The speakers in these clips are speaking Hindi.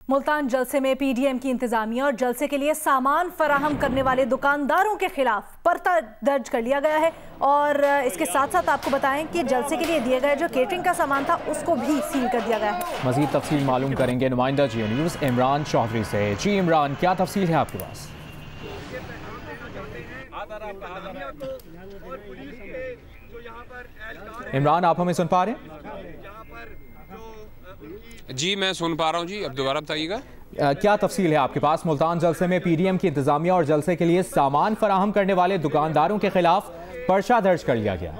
मुल्तान जलसे में पीडीएम की इंतजामिया और जलसे के लिए सामान फराहम करने वाले दुकानदारों के खिलाफ पर्चा दर्ज कर लिया गया है। और इसके साथ साथ आपको बताएं कि जलसे के लिए दिए गए जो केटरिंग का सामान था उसको भी सील कर दिया गया है। मजीद तफसील मालूम करेंगे नुमाइंदा जियो न्यूज़ इमरान चौधरी से। जी इमरान, क्या तफसील है आपके पास? इमरान, आप हमें सुन पा रहे हैं? जी मैं सुन पा रहा हूँ जी, अब दोबारा बताइएगा। क्या तफसील है आपके पास? मुल्तान जलसे में पीडीएम की इंतजामिया और जलसे के लिए सामान फराहम करने वाले दुकानदारों के खिलाफ पर्चा दर्ज कर लिया गया।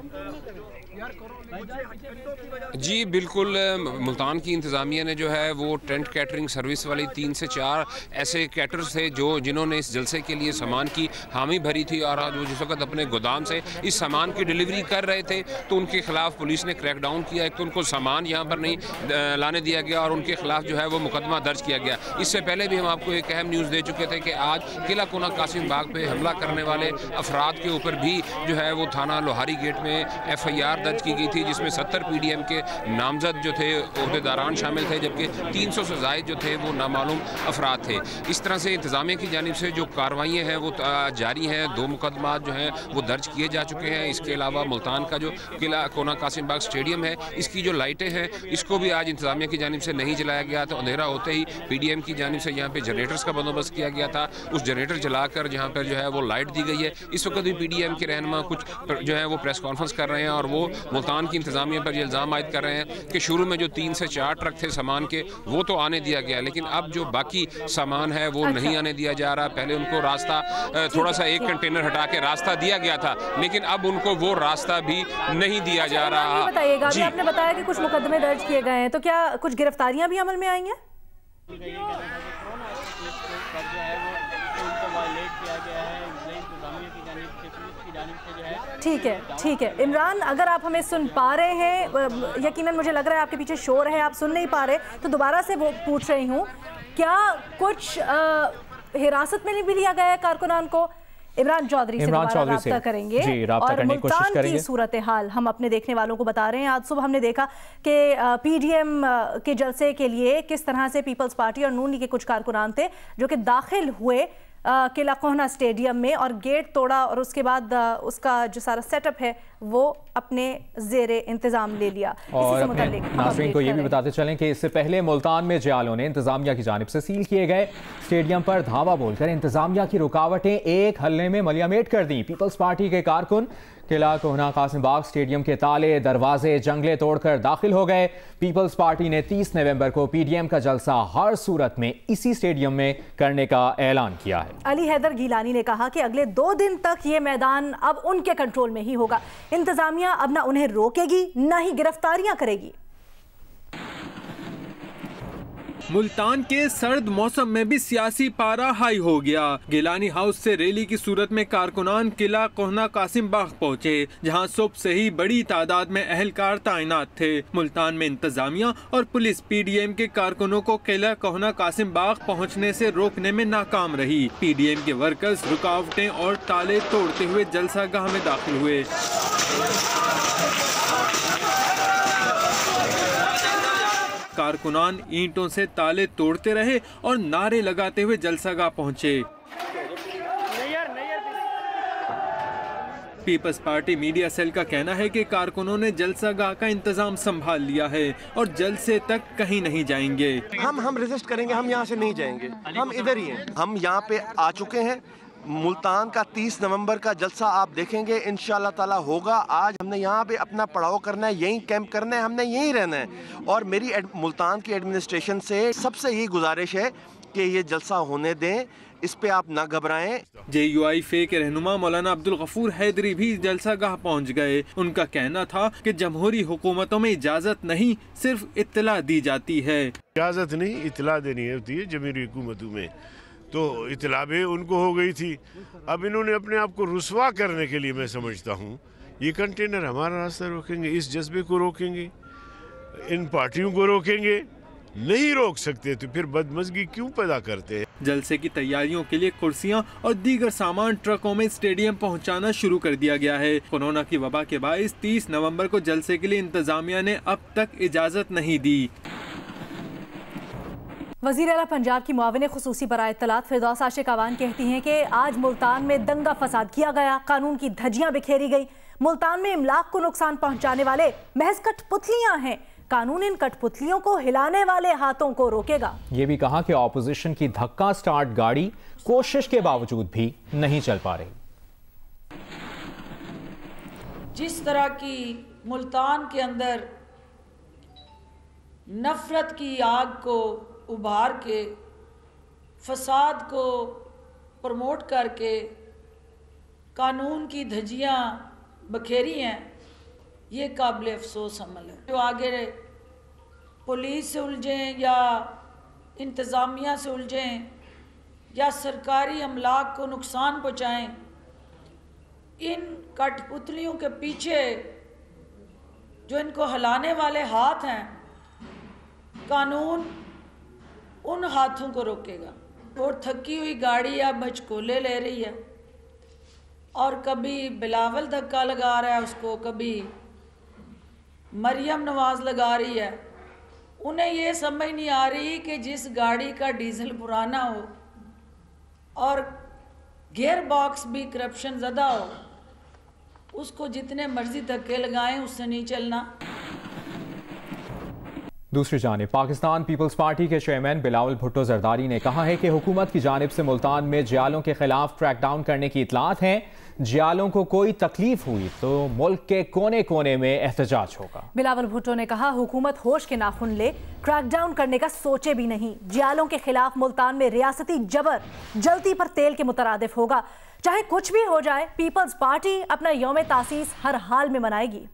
जी बिल्कुल, मुल्तान की इंतज़ामिया ने जो है वो टेंट कैटरिंग सर्विस वाली 3 से 4 ऐसे कैटर्स थे जिन्होंने इस जलसे के लिए सामान की हामी भरी थी और आज वो जिस वक्त अपने गोदाम से इस सामान की डिलीवरी कर रहे थे तो उनके खिलाफ पुलिस ने क्रैकडाउन किया। एक तो उनको सामान यहाँ पर नहीं लाने दिया गया और उनके खिलाफ जो है वो मुकदमा दर्ज किया गया। इससे पहले भी हम आपको एक अहम न्यूज़ दे चुके थे कि आज किला कोना कासिम बाग पे हमला करने वाले अफराद के ऊपर भी जो है वो थाना लोहारी गेट में FIR दर्ज की गई थी, जिसमें 70 पीडीएम के नामजद जो थे ओहदेदारान शामिल थे, जबकि 300 से ज़ायद जो थे वो नामालूम अफराद थे। इस तरह से इंतज़ामिया की जानिब से जो कार्रवाइयाँ हैं वो जारी हैं। 2 मुकदमा जो हैं वो दर्ज किए जा चुके हैं। इसके अलावा मुल्तान का जो किला कोना कासिम बाग स्टेडियम है, इसकी जो लाइटें हैं इसको भी आज इंतज़ामिया की जानिब से नहीं जलाया गया। तो अंधेरा होते ही पीडीएम की जानिब से यहाँ पे जनरेटर्स का बंदोबस्त किया गया था। उस जनरेटर जलाकर जहाँ पर जो है वो लाइट दी गई है। इस वक्त भी पीडीएम के रहनुमा कुछ जो है वो प्रेस कॉन्फ्रेंस कर रहे हैं और वो मुल्तान की इंतज़ामिया पर इल्ज़ाम आयद कर रहे हैं कि शुरू में जो 3 से 4 ट्रक थे सामान के वो तो आने दिया गया, लेकिन अब जो बाकी सामान है वो नहीं आने दिया जा रहा। पहले उनको रास्ता थोड़ा सा एक कंटेनर हटा के रास्ता दिया गया था, लेकिन अब उनको वो रास्ता भी नहीं दिया जा रहा। बताइएगा, अभी आपने बताया कि कुछ मुकदमे दर्ज किए गए हैं, तो क्या कुछ गिरफ्तारियां भी अमल में आई हैं? ठीक है इमरान, अगर आप हमें सुन पा रहे हैं, यकीनन मुझे लग रहा है आपके पीछे शोर है, आप सुन नहीं पा रहे, तो दोबारा से वो पूछ रही हूँ, क्या कुछ हिरासत में भी लिया गया है कारकुनान को? इमरान चौधरी से रब्ता करेंगे और मुल्तान की सूरत हाल हम अपने देखने वालों को बता रहे हैं। आज सुबह हमने देखा कि पीडीएम के जलसे के लिए किस तरह से पीपल्स पार्टी और नून लीग के कुछ कारकुनान थे जो कि दाखिल हुए किला कोना स्टेडियम में और गेट तोड़ा और उसके बाद उसका जो सारा सेटअप है वो अपने ज़ेरे इंतज़ाम ले लिया। और नाज़रीन को ये भी बताते चलें कि इससे पहले मुल्तान में जियालों ने इंतज़ामिया की जानिब से सील किए गए स्टेडियम पर धावा बोलकर इंतज़ामिया की रुकावटें एक हल्ले में मलियामेट कर दी। पीपल्स पार्टी के कारकुन किला कोना कासिम बाग स्टेडियम के ताले दरवाजे जंगले तोड़कर दाखिल हो गए। पीपल्स पार्टी ने 30 नवंबर को पीडीएम का जलसा हर सूरत में इसी स्टेडियम में करने का ऐलान किया है। अली हैदर गीलानी ने कहा कि अगले 2 दिन तक ये मैदान अब उनके कंट्रोल में ही होगा। इंतजामिया अब ना उन्हें रोकेगी ना ही गिरफ्तारियां करेगी। मुल्तान के सर्द मौसम में भी सियासी पारा हाई हो गया। गिलानी हाउस से रैली की सूरत में कारकुनान किला कोहना कासिम बाग पहुँचे, जहाँ सुबह से ही बड़ी तादाद में अहलकार तैनात थे। मुल्तान में इंतजामिया और पुलिस पीडीएम के कारकुनों को किला कोहना कासिम बाग पहुँचने से रोकने में नाकाम रही। पीडीएम के वर्कर्स रुकावटें और ताले तोड़ते हुए जलसागाह में दाखिल हुए। कारकुनान ईंटों से ताले तोड़ते रहे और नारे लगाते हुए जलसागाह पहुंचे। पीपल्स पार्टी मीडिया सेल का कहना है कि कारकुनों ने जलसागाह का इंतजाम संभाल लिया है और जलसे तक कहीं नहीं जाएंगे। हम रेजिस्ट करेंगे, हम यहाँ से नहीं जाएंगे, हम इधर ही हैं। हम यहाँ पे आ चुके हैं। मुल्तान का 30 नवंबर का जलसा आप देखेंगे इंशाल्लाह ताला होगा। आज हमने यहाँ पे अपना पड़ाव करना है, यहीं कैंप करना है, हमने यहीं रहना है। और मेरी मुल्तान की एडमिनिस्ट्रेशन से सबसे यही गुजारिश है कि ये जलसा होने दें, इस पे आप ना घबराएं। JUIFA के रहनुमा मौलाना अब्दुल गफूर हैदरी भी जलसागाह पहुँच गए। उनका कहना था कि जमहूरी हुकूमतों में इजाज़त नहीं, सिर्फ इत्तला दी जाती है। इजाज़त नहीं, इत्तला देनी होती है जमहूरी हुकूमतों में, तो इत्तला भी उनको हो गई थी। अब इन्होंने अपने आप को रुसवा करने के लिए, मैं समझता हूँ, ये कंटेनर हमारा रास्ता रोकेंगे, इस जज्बे को रोकेंगे, इन पार्टियों को रोकेंगे। नहीं रोक सकते तो फिर बदमज़गी क्यों पैदा करते हैं? जलसे की तैयारियों के लिए कुर्सियां और दीगर सामान ट्रकों में स्टेडियम पहुंचाना शुरू कर दिया गया है। कोरोना की वबा के बायस 30 नवंबर को जलसे के लिए इंतजामिया ने अब तक इजाज़त नहीं दी। वज़ीर आला पंजाब की मुआविन खुसूसी बराए इत्तलात फिरदौस आशिक अवान कहती हैं कि आज मुल्तान में दंगा फसाद किया गया, कानून की धज्जियां बिखेरी गई। मुल्तान में इमलाक को नुकसान पहुंचाने वाले महज कठपुतलियां हैं। कानून इन कठपुतलियों को हिलाने वाले हाथों को रोकेगा। ये भी कहा कि ऑपोजिशन की धक्का स्टार्ट गाड़ी कोशिश के बावजूद भी नहीं चल पा रही। जिस तरह की मुल्तान के अंदर नफरत की आग को उभार के फसाद को प्रमोट करके कानून की धज्जियां बखेरी हैं, ये काबिल अफसोस अमल है। जो आगे पुलिस से उलझें या इंतज़ामिया से उलझें या सरकारी अमलाक को नुकसान पहुँचाएं, इन कठपुतलियों के पीछे जो इनको हिलाने वाले हाथ हैं, कानून उन हाथों को रोकेगा। और थकी हुई गाड़ी अब मचकोले ले रही है और कभी बिलावल धक्का लगा रहा है उसको, कभी मरियम नवाज लगा रही है। उन्हें ये समझ नहीं आ रही कि जिस गाड़ी का डीजल पुराना हो और गियर बॉक्स भी करप्शन ज़्यादा हो, उसको जितने मर्जी धक्के लगाएं उससे नहीं चलना। दूसरी जानिब पाकिस्तान पीपल्स पार्टी के चेयरमैन बिलावल भुट्टो जरदारी ने कहा है कि हुकूमत की जानिब से मुल्तान में जियालों के खिलाफ क्रैकडाउन करने की इतलात हैं। जियालों को कोई तकलीफ हुई तो मुल्क के कोने कोने में एहतजाज होगा। बिलावल भुट्टो ने कहा हुकूमत होश के नाखून ले, क्रैकडाउन करने का सोचे भी नहीं। जियालों के खिलाफ मुल्तान में रियासती जबर जलती पर तेल के मुतरादिफ होगा। चाहे कुछ भी हो जाए, पीपल्स पार्टी अपना यौम तासीस हर हाल में मनाएगी।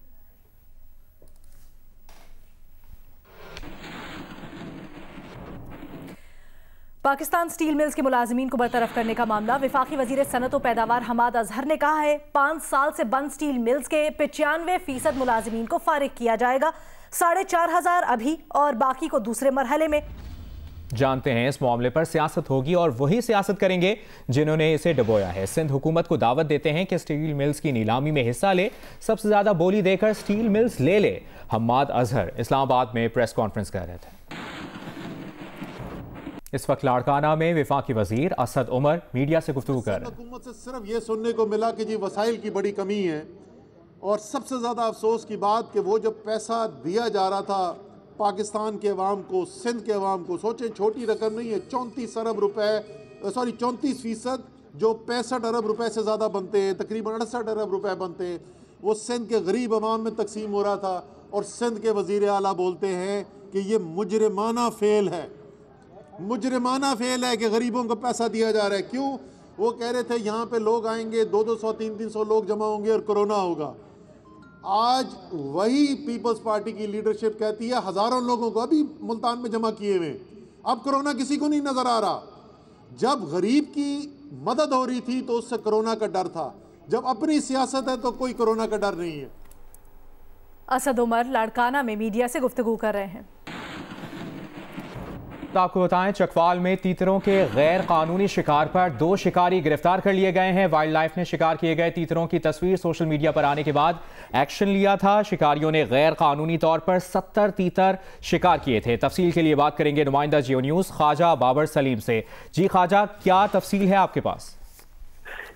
पाकिस्तान स्टील मिल्स के मुलाजिमीन को बरतरफ करने का मामला वफाकी वजीर सनत व पैदावार हमाद अजहर ने कहा है 5 साल से बंद स्टील मिल्स के 95% मुलाजिमीन को फारिग किया जाएगा। 4500 अभी और बाकी को दूसरे मरहले में। जानते हैं इस मामले पर सियासत होगी और वही सियासत करेंगे जिन्होंने इसे डबोया है। सिंध हुकूमत को दावत देते हैं कि स्टील मिल्स की नीलामी में हिस्सा ले, सबसे ज्यादा बोली देकर स्टील मिल्स ले ले। हमाद अजहर इस्लामाबाद में प्रेस कॉन्फ्रेंस कर रहे थे। इस वक्त लाड़काना में वफाकी वजीर असद उमर मीडिया से गुफ्तगू कर रहे हैं। हुकूमत से सिर्फ ये सुनने को मिला कि जी वसाइल की बड़ी कमी है, और सबसे ज़्यादा अफसोस की बात कि वो जब पैसा दिया जा रहा था पाकिस्तान के अवाम को, सिंध के अवाम को, सोचें छोटी रकम नहीं है, 34 अरब रुपए, 34% जो 65 अरब रुपए से ज़्यादा बनते हैं, तकरीबन 68 अरब रुपए बनते हैं, वो सिंध के गरीब अवाम में तकसीम हो रहा था। और सिंध के वज़ीर आला बोलते हैं कि ये मुजरिमाना फेल है, मुजरिमाना फेल है कि गरीबों को पैसा दिया जा रहा है। क्यों? वो कह रहे थे यहाँ पे लोग आएंगे, 200, 300 लोग जमा होंगे और कोरोना होगा। आज वही पीपल्स पार्टी की लीडरशिप कहती है हज़ारों लोगों को अभी मुल्तान में जमा किए हुए, अब कोरोना किसी को नहीं नज़र आ रहा। जब गरीब की मदद हो रही थी तो उससे कोरोना का डर था, जब अपनी सियासत है तो कोई कोरोना का डर नहीं है। असद उमर लाड़काना में मीडिया से गुफ्तगू कर रहे हैं। तो आपको बताएं चकवाल में तीतरों के गैर कानूनी शिकार पर 2 शिकारी गिरफ्तार कर लिए गए हैं। वाइल्ड लाइफ ने शिकार किए गए तीतरों की तस्वीर सोशल मीडिया पर आने के बाद एक्शन लिया था। शिकारियों ने गैर कानूनी तौर पर 70 तीतर शिकार किए थे। तफसील के लिए बात करेंगे नुमाइंदा जियो न्यूज़ ख्वाजा बाबर सलीम से। जी ख्वाजा, क्या तफसील है आपके पास?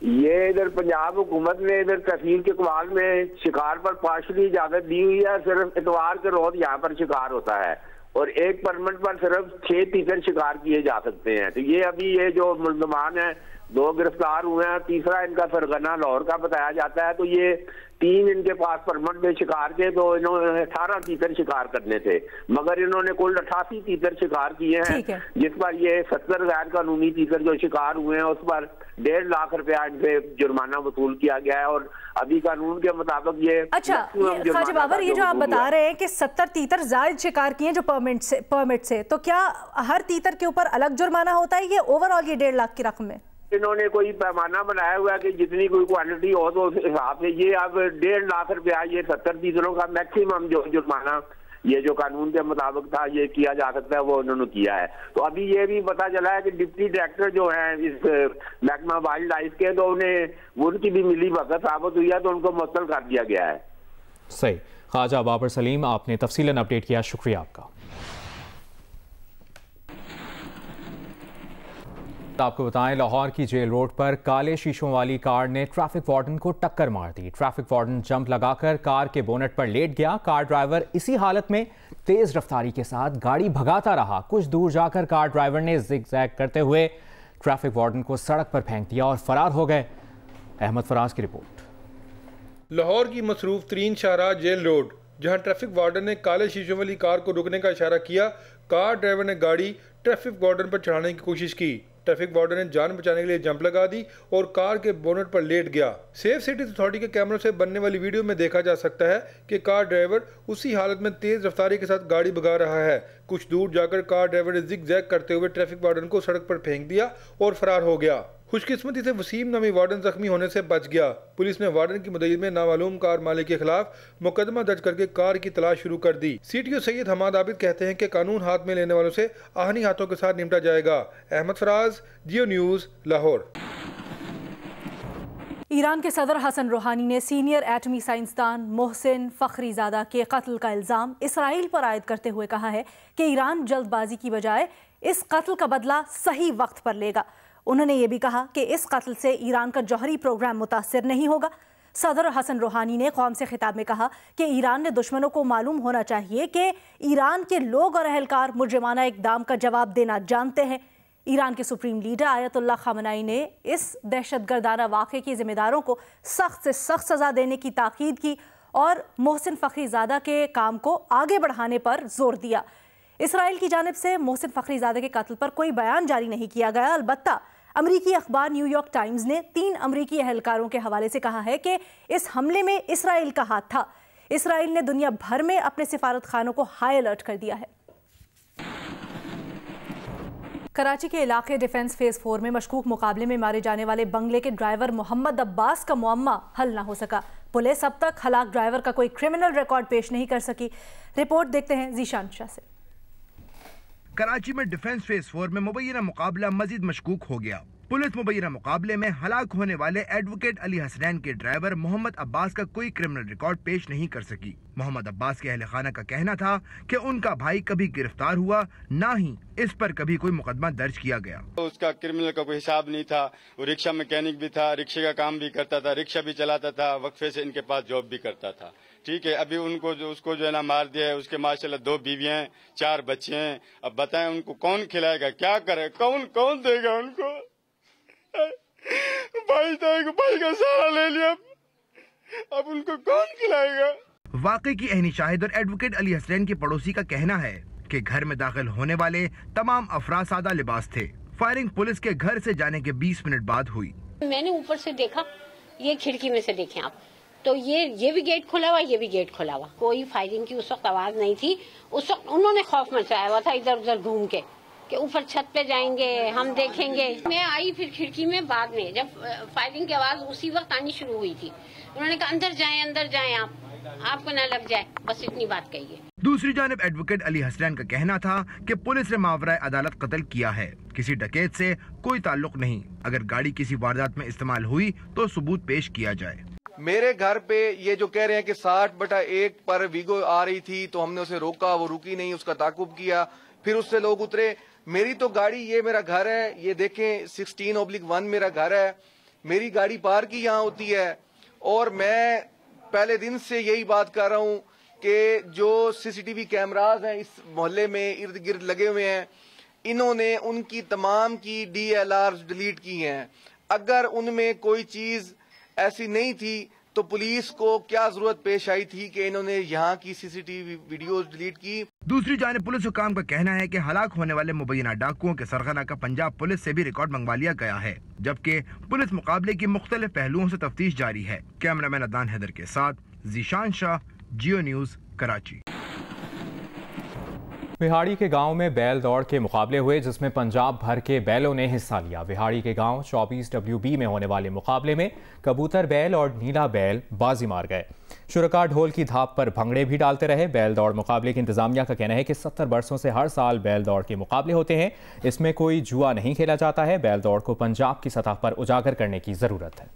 ये इधर पंजाब हुकूमत ने इधर तहसील के कवाल में शिकार पर पार्शली इजाजत दी हुई है। सिर्फ इतवार के रोज यहाँ पर शिकार होता है और एक परमिट पर सिर्फ 6 तीतर शिकार किए जा सकते हैं। तो ये अभी ये जो मुल्जमान है 2 गिरफ्तार हुए हैं, तीसरा इनका सरगना लाहौर का बताया जाता है। तो ये 3 इनके पास परमिट में शिकार के, तो इन्होंने 18 तीतर शिकार करने थे, मगर इन्होंने कुल 88 तीतर शिकार किए हैं, जिस पर ये 70 गैर कानूनी तीतर जो शिकार हुए हैं उस पर 1.5 लाख रुपया इनसे जुर्माना वसूल किया गया है। और अभी कानून के मुताबिक ये अच्छा ख्वाजा बाबर, ये जो आप बता रहे हैं कि 70 तीतर जायद शिकार किए जो परमिट से, तो क्या हर तीतर के ऊपर अलग जुर्माना होता है, ये ओवरऑल ये 1.5 लाख की रकम है? इन्होंने कोई पैमाना बनाया हुआ है कि जितनी कोई क्वांटिटी हो तो उस हिसाब से ये अब 1.5 लाख रुपया ये 70 तीतरों का मैक्सिमम जो जुर्माना ये जो कानून के मुताबिक था ये किया जा सकता है वो उन्होंने किया है। तो अभी ये भी पता चला है कि डिप्टी डायरेक्टर जो है इस महकमा वाइल्ड लाइफ के, तो उन्हें उनकी भी मिली भगत साबित हुई है, तो उनको मुअत्तल कर दिया गया है। सही। ख्वाजा बाबर सलीम, आपने तफसीलन अपडेट किया, शुक्रिया आपका। आपको बताएं, लाहौर की जेल रोड पर काले शीशों वाली कार ने ट्रैफिक वार्डन को टक्कर मार दी। ट्रैफिक वार्डन जंप लगाकर कार के बोनट पर लेट गया। कार ड्राइवर इसी हालत में तेज रफ्तारी के साथ गाड़ी भगाता रहा। कुछ दूर जाकर कार ड्राइवर ने जिग-जैग करते हुए ट्रैफिक वार्डन को सड़क पर फेंक दिया और फरार हो गए। अहमद फराज की रिपोर्ट। लाहौर की मसरूफ तरीन शाहराह जेल रोड, जहां ट्रैफिक वार्डन ने काले शीशों वाली कार को रुकने का इशारा किया, कार ड्राइवर ने गाड़ी ट्रैफिक वार्डन पर चढ़ाने की कोशिश की। ट्रैफिक वार्डन ने जान बचाने के लिए जंप लगा दी और कार के बोनट पर लेट गया। सेफ सिटी अथॉरिटी के कैमरों से बनने वाली वीडियो में देखा जा सकता है कि कार ड्राइवर उसी हालत में तेज रफ्तारी के साथ गाड़ी भगा रहा है। कुछ दूर जाकर कार ड्राइवर ने जिग-जैग करते हुए ट्रैफिक वार्डन को सड़क पर फेंक दिया और फरार हो गया। खुशकिस्मती से वसीम नामी वार्डन जख्मी होने से बच गया। पुलिस ने वार्डन की मदद में नामालूम कार मालिक के खिलाफ मुकदमा दर्ज करके कार की तलाश शुरू कर दी। सीटीओ सैयद हमाद आबिद कहते हैं कि कानून हाथ में लेने वालों से आहनी हाथों के साथ निपटा जाएगा। अहमद फराज, जियो न्यूज़, लाहौर। ईरान के सदर हसन रूहानी ने सीनियर एटमी साइंसदान मोहसिन फखरीजादा के कत्ल का इल्ज़ाम इसराइल पर आयद करते हुए कहा है कि ईरान जल्दबाजी की बजाय इस कत्ल का बदला सही वक्त पर लेगा। उन्होंने ये भी कहा कि इस कत्ल से ईरान का जौहरी प्रोग्राम मुतासिर नहीं होगा। सदर हसन रूहानी ने कौम से खिताब में कहा कि ईरान ने दुश्मनों को मालूम होना चाहिए कि ईरान के लोग और अहलकार मुजरिमाना इक़दाम का जवाब देना जानते हैं। ईरान के सुप्रीम लीडर आयतुल्लाह खामनाई ने इस दहशतगर्दाना वाक़े के ज़िम्मेदारों को सख्त से सख्त सज़ा देने की ताकीद की और मोहसिन फखरीज़ादा के काम को आगे बढ़ाने पर जोर दिया। इसराइल की जानिब से मोहसिन फखरीज़ादा के कत्ल पर कोई बयान जारी नहीं किया गया। अलबत्ता अमरीकी अखबार न्यूयॉर्क टाइम्स ने 3 अमरीकी अहलकारों के हवाले से कहा है कि इस हमले में इसराइल का हाथ था। इसराइल ने दुनिया भर में अपने सिफारत खानों को हाई अलर्ट कर दिया है। कराची के इलाके डिफेंस फेज 4 में मशकूक मुकाबले में मारे जाने वाले बंगले के ड्राइवर मोहम्मद अब्बास का मुअम्मा हल न हो सका। पुलिस अब तक हलाक ड्राइवर का कोई क्रिमिनल रिकॉर्ड पेश नहीं कर सकी। रिपोर्ट देखते हैं जीशान शाह से। कराची में डिफेंस फेज 4 में मुबैना मुकाबला मजीद मशकूक हो गया। पुलिस मुबैना मुकाबले में हलाक होने वाले एडवोकेट अली हसनैन के ड्राइवर मोहम्मद अब्बास का कोई क्रिमिनल रिकॉर्ड पेश नहीं कर सकी। मोहम्मद अब्बास के अहले खाना का कहना था कि उनका भाई कभी गिरफ्तार हुआ, ना ही इस पर कभी कोई मुकदमा दर्ज किया गया। उसका क्रिमिनल का कोई हिसाब नहीं था। वो रिक्शा मैकेनिक भी था, रिक्शे का काम भी करता था, रिक्शा भी चलाता था, वक्फे से इनके पास जॉब भी करता था। ठीक है, अभी उसको जो है ना मार दिया है। उसके माशाल्लाह 2 बीवियां हैं, 4 बच्चे हैं। अब बताएं उनको कौन खिलाएगा, क्या करे, कौन देगा उनको? भाई का सहारा ले लिया, अब उनको कौन खिलाएगा? वाकई की अहनी शाहिद और एडवोकेट अली हसनैन के पड़ोसी का कहना है कि घर में दाखिल होने वाले तमाम अफराद सादा लिबास थे। फायरिंग पुलिस के घर से जाने के 20 मिनट बाद हुई। मैंने ऊपर से देखा, ये खिड़की में से देखें आप, तो ये भी गेट खुला हुआ, ये भी गेट खुला हुआ। कोई फायरिंग की उस वक्त आवाज नहीं थी। उस वक्त उन्होंने खौफ मचाया हुआ था इधर उधर घूम के कि ऊपर छत पे जाएंगे, हम देखेंगे। मैं आई फिर खिड़की में बाद में, जब फायरिंग की आवाज उसी वक्त आनी शुरू हुई थी। उन्होंने कहा अंदर जाएं आपको न लग जाए, बस इतनी बात कही है। दूसरी जानिब एडवोकेट अली हसनैन का कहना था कि पुलिस ने मावराए अदालत कत्ल किया है, किसी डकैत से कोई ताल्लुक नहीं। अगर गाड़ी किसी वारदात में इस्तेमाल हुई तो सबूत पेश किया जाए। मेरे घर पे ये जो कह रहे हैं कि 60/1 पर वीगो आ रही थी तो हमने उसे रोका, वो रुकी नहीं, उसका ताकुब किया, फिर उससे लोग उतरे। मेरी तो गाड़ी, ये मेरा घर है, ये देखें 16/1 मेरा घर है। मेरी गाड़ी पार्क ही यहाँ होती है और मैं पहले दिन से यही बात कर रहा हूँ कि जो सीसीटीवी कैमराज हैं इस मोहल्ले में इर्द गिर्द लगे हुए हैं, इन्होंने उनकी तमाम की DLRs डिलीट की हैं। अगर उनमें कोई चीज ऐसी नहीं थी तो पुलिस को क्या जरूरत पेश आई थी कि इन्होंने यहाँ की सीसीटीवी वीडियोस डिलीट की। दूसरी जानिब पुलिस हुकाम का कहना है कि हलाक होने वाले मुबैना डाकुओं के सरगना का पंजाब पुलिस से भी रिकॉर्ड मंगवा लिया गया है, जबकि पुलिस मुकाबले की मुख्तलिफ पहलुओं से तफ्तीश जारी है। कैमरामैन अदनान हैदर के साथ जीशान शाह, जियो न्यूज़, कराची। विहाड़ी के गांव में बैल दौड़ के मुकाबले हुए जिसमें पंजाब भर के बैलों ने हिस्सा लिया। विहाड़ी के गांव 24WB में होने वाले मुकाबले में कबूतर बैल और नीला बैल बाजी मार गए। शुरका ढोल की धाप पर भंगड़े भी डालते रहे। बैल दौड़ मुकाबले की इंतजामिया का कहना है कि 70 वर्षों से हर साल बैल दौड़ के मुकाबले होते हैं। इसमें कोई जुआ नहीं खेला जाता है। बैल दौड़ को पंजाब की सतह पर उजागर करने की जरूरत है।